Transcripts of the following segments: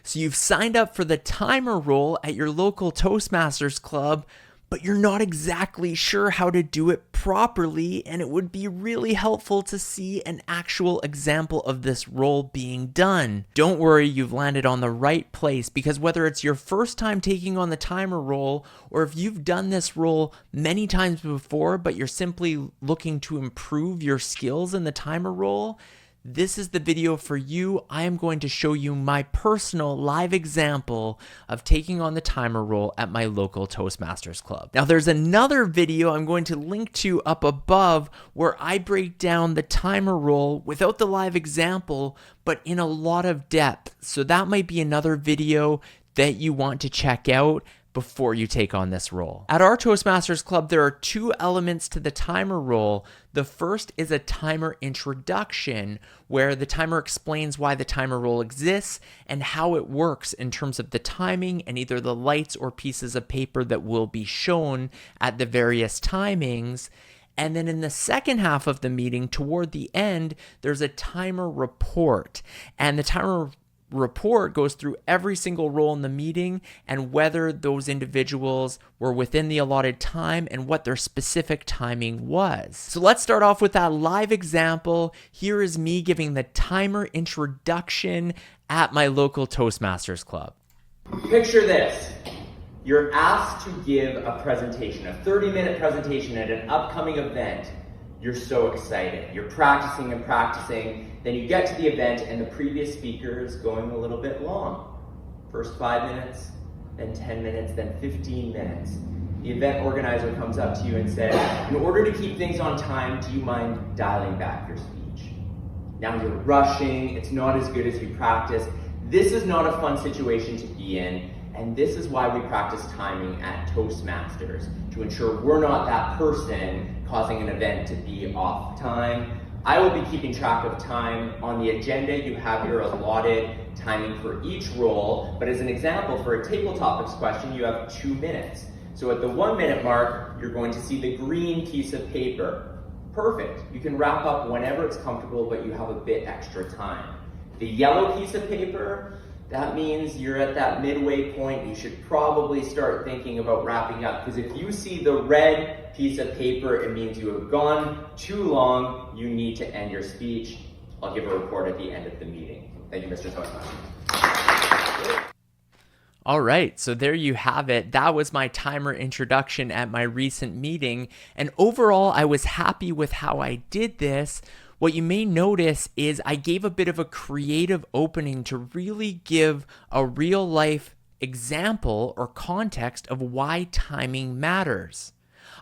So you've signed up for the timer role at your local Toastmasters club, but you're not exactly sure how to do it properly, and it would be really helpful to see an actual example of this role being done. Don't worry, you've landed on the right place, because whether it's your first time taking on the timer role, or if you've done this role many times before, but you're simply looking to improve your skills in the timer role, this is the video for you. I am going to show you my personal live example of taking on the timer role at my local Toastmasters club. Now, there's another video I'm going to link to up above where I break down the timer role without the live example, but in a lot of depth. So that might be another video that you want to check out before you take on this role. At our Toastmasters Club, there are two elements to the timer role. The first is a timer introduction, where the timer explains why the timer role exists and how it works in terms of the timing and either the lights or pieces of paper that will be shown at the various timings. And then in the second half of the meeting, toward the end, there's a timer report. And the timer report goes through every single role in the meeting and whether those individuals were within the allotted time and what their specific timing was. So let's start off with that live example. Here is me giving the timer introduction at my local Toastmasters club. Picture this. You're asked to give a presentation, a 30-minute presentation at an upcoming event. You're so excited. You're practicing and practicing. Then you get to the event and the previous speaker is going a little bit long. First 5 minutes, then 10 minutes, then 15 minutes. The event organizer comes up to you and says, in order to keep things on time, do you mind dialing back your speech? Now you're rushing. It's not as good as you practiced. This is not a fun situation to be in. And this is why we practice timing at Toastmasters, to ensure we're not that person causing an event to be off time. I will be keeping track of time. On the agenda, you have your allotted timing for each role, but as an example, for a table topics question, you have 2 minutes. So at the 1 minute mark, you're going to see the green piece of paper. Perfect. You can wrap up whenever it's comfortable, but you have a bit extra time. The yellow piece of paper, that means you're at that midway point. You should probably start thinking about wrapping up, because if you see the red piece of paper, it means you have gone too long. You need to end your speech. I'll give a report at the end of the meeting. Thank you, Mr. Toastmaster. All right, so there you have it. That was my timer introduction at my recent meeting. And overall, I was happy with how I did this. What you may notice is I gave a bit of a creative opening to really give a real life example or context of why timing matters.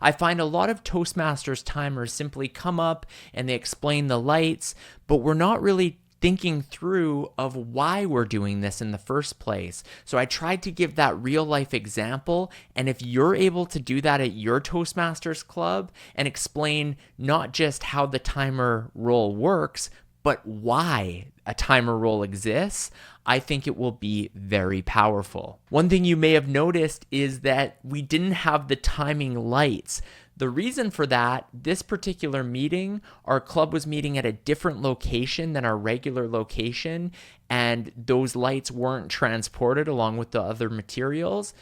I find a lot of Toastmasters timers simply come up and they explain the lights, but we're not really thinking through of why we're doing this in the first place. So I tried to give that real life example, and if you're able to do that at your Toastmasters club and explain not just how the timer role works, but why a timer role exists, I think it will be very powerful. One thing you may have noticed is that we didn't have the timing lights. The reason for that, this particular meeting, our club was meeting at a different location than our regular location, and those lights weren't transported along with the other materials.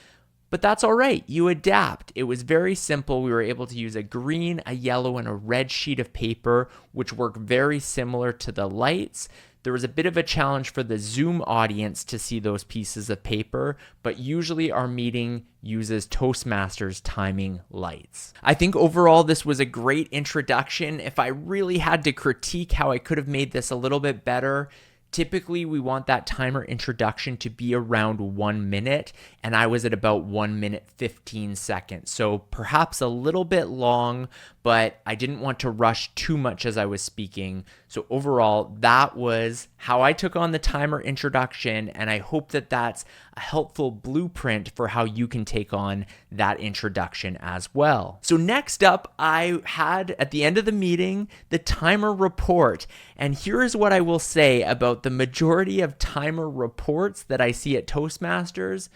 But that's all right. You adapt. It was very simple. We were able to use a green, a yellow, and a red sheet of paper, which work very similar to the lights. There was a bit of a challenge for the Zoom audience to see those pieces of paper, but usually our meeting uses Toastmasters timing lights. I think overall this was a great introduction. If I really had to critique how I could have made this a little bit better, typically we want that timer introduction to be around 1 minute, and I was at about 1 minute 15 seconds. So perhaps a little bit long, but I didn't want to rush too much as I was speaking. So overall, that was how I took on the timer introduction, and I hope that that's a helpful blueprint for how you can take on that introduction as well. So next up, I had at the end of the meeting the timer report, and here is what I will say about the majority of timer reports that I see at Toastmasters.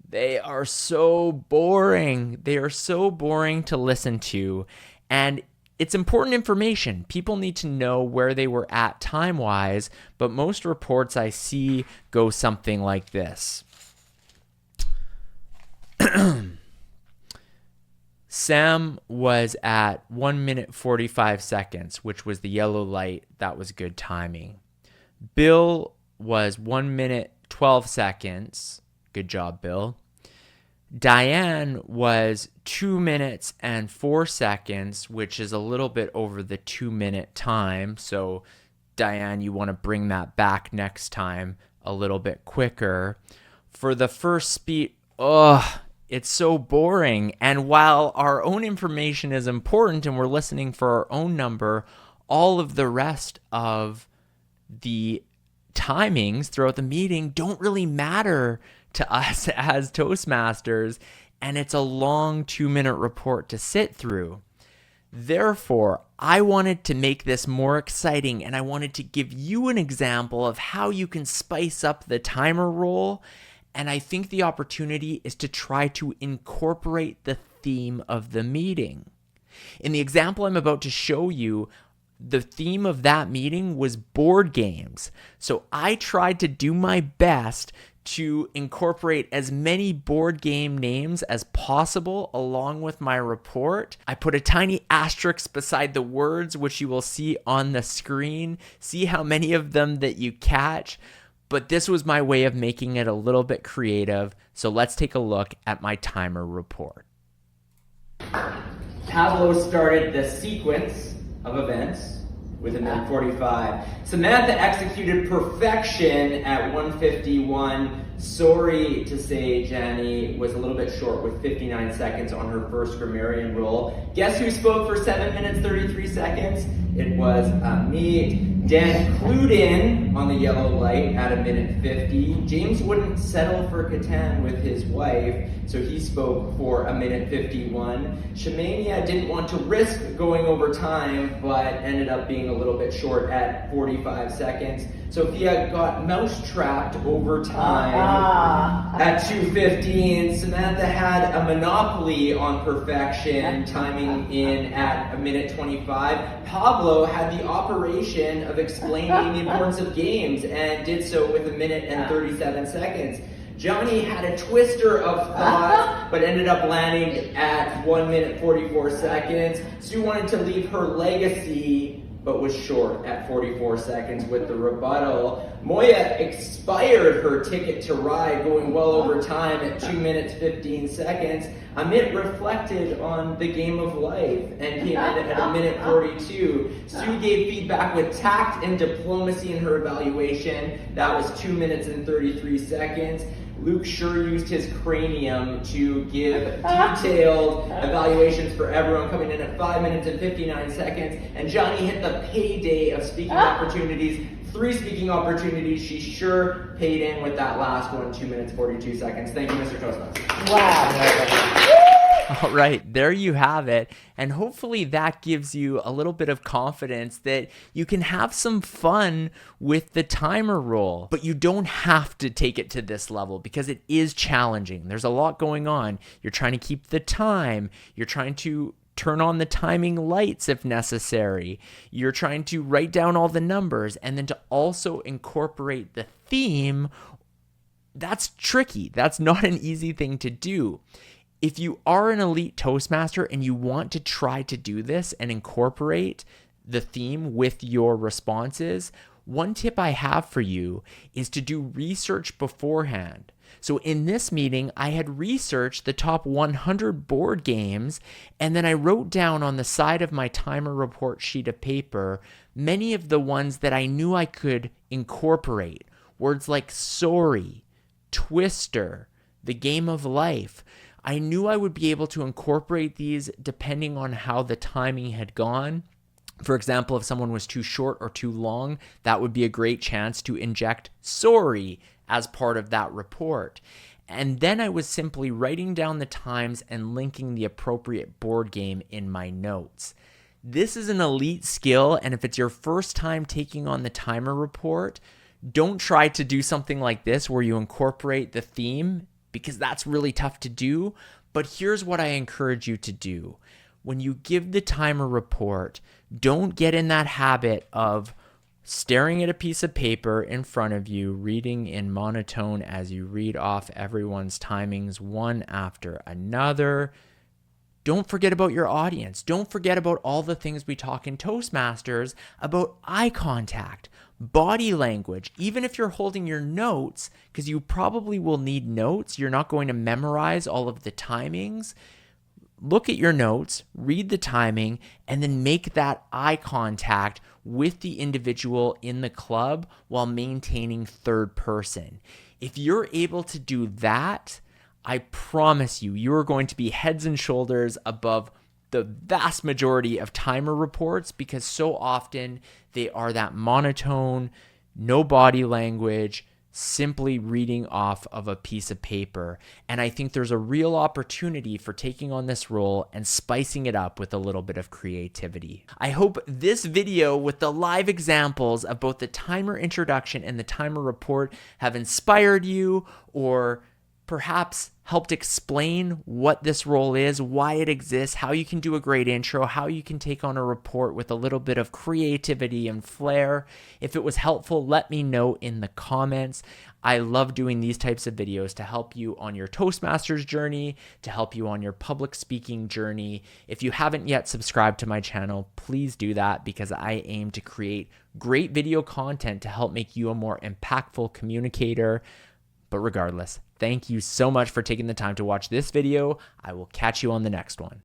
They are so boring. They are so boring to listen to. And It's important information. People need to know where they were at time-wise, but most reports I see go something like this. Sam was at 1 minute 45 seconds, which was the yellow light. That was good timing. Bill was 1 minute 12 seconds. Good job, Bill. Diane was 2 minutes and 4 seconds, which is a little bit over the 2-minute time. So, Diane, you want to bring that back next time a little bit quicker. For the first speed, it's so boring. And while our own information is important and we're listening for our own number, all of the rest of the timings throughout the meeting don't really matter to us as Toastmasters, and it's a long 2-minute report to sit through. Therefore, I wanted to make this more exciting, and I wanted to give you an example of how you can spice up the timer roll, and I think the opportunity is to try to incorporate the theme of the meeting. In the example I'm about to show you, the theme of that meeting was board games. So I tried to do my best to incorporate as many board game names as possible along with my report. I put a tiny asterisk beside the words, which you will see on the screen. See how many of them that you catch. But this was my way of making it a little bit creative. So let's take a look at my timer report. Pablo started the sequence of events with a minute 45. Samantha executed perfection at 1:51. Sorry to say Jani was a little bit short with 59 seconds on her first grammarian roll. Guess who spoke for 7 minutes 33 seconds? It was me. Dan clued in on the yellow light at 1:50. James wouldn't settle for Catan with his wife, so he spoke for 1:51. Shamania didn't want to risk going over time, but ended up being a little bit short at 45 seconds. Sophia got mouse-trapped over time at 2:15. Samantha had a monopoly on perfection, timing in at 1:25. Pablo had the operation of explaining the importance of games and did so with 1:37 seconds. Johnny had a twister of thought, but ended up landing at 1:44 seconds. Sue wanted to leave her legacy, but was short at 44 seconds with the rebuttal. Moya expired her ticket to ride, going well over time at 2 minutes 15 seconds. Amit reflected on the game of life and came in at 1:42. Sue gave feedback with tact and diplomacy in her evaluation. That was 2 minutes and 33 seconds. Luke sure used his cranium to give detailed evaluations for everyone, coming in at 5 minutes and 59 seconds. And Johnny hit the payday of speaking opportunities. 3 speaking opportunities. She sure paid in with that last one, 2 minutes, 42 seconds. Thank you, Mr. Toastmaster. Wow. All right, there you have it. And hopefully that gives you a little bit of confidence that you can have some fun with the timer roll, but you don't have to take it to this level because it is challenging. There's a lot going on. You're trying to keep the time. You're trying to turn on the timing lights if necessary. You're trying to write down all the numbers and then to also incorporate the theme. That's tricky. That's not an easy thing to do. If you are an elite Toastmaster and you want to try to do this and incorporate the theme with your responses, one tip I have for you is to do research beforehand. So in this meeting, I had researched the top 100 board games, and then I wrote down on the side of my timer report sheet of paper many of the ones that I knew I could incorporate. Words like sorry, twister, the game of life. I knew I would be able to incorporate these depending on how the timing had gone. For example, if someone was too short or too long, that would be a great chance to inject sorry as part of that report. And then I was simply writing down the times and linking the appropriate board game in my notes. This is an elite skill, and if it's your first time taking on the timer report, don't try to do something like this where you incorporate the theme, because that's really tough to do. But here's what I encourage you to do. when you give the timer report, don't get in that habit of staring at a piece of paper in front of you, reading in monotone as you read off everyone's timings one after another. Don't forget about your audience. Don't forget about all the things we talk in Toastmasters about eye contact, body language. Even if you're holding your notes, because you probably will need notes, you're not going to memorize all of the timings. Look at your notes, read the timing, and then make that eye contact with the individual in the club while maintaining third person. If you're able to do that, I promise you, you are going to be heads and shoulders above the vast majority of timer reports, because so often they are that monotone, no body language, simply reading off of a piece of paper. And I think there's a real opportunity for taking on this role and spicing it up with a little bit of creativity. I hope this video with the live examples of both the timer introduction and the timer report have inspired you, or perhaps helped explain what this role is, why it exists, how you can do a great intro, how you can take on a report with a little bit of creativity and flair. If it was helpful, let me know in the comments. I love doing these types of videos to help you on your Toastmasters journey, to help you on your public speaking journey. If you haven't yet subscribed to my channel, please do that, because I aim to create great video content to help make you a more impactful communicator. But regardless, thank you so much for taking the time to watch this video. I will catch you on the next one.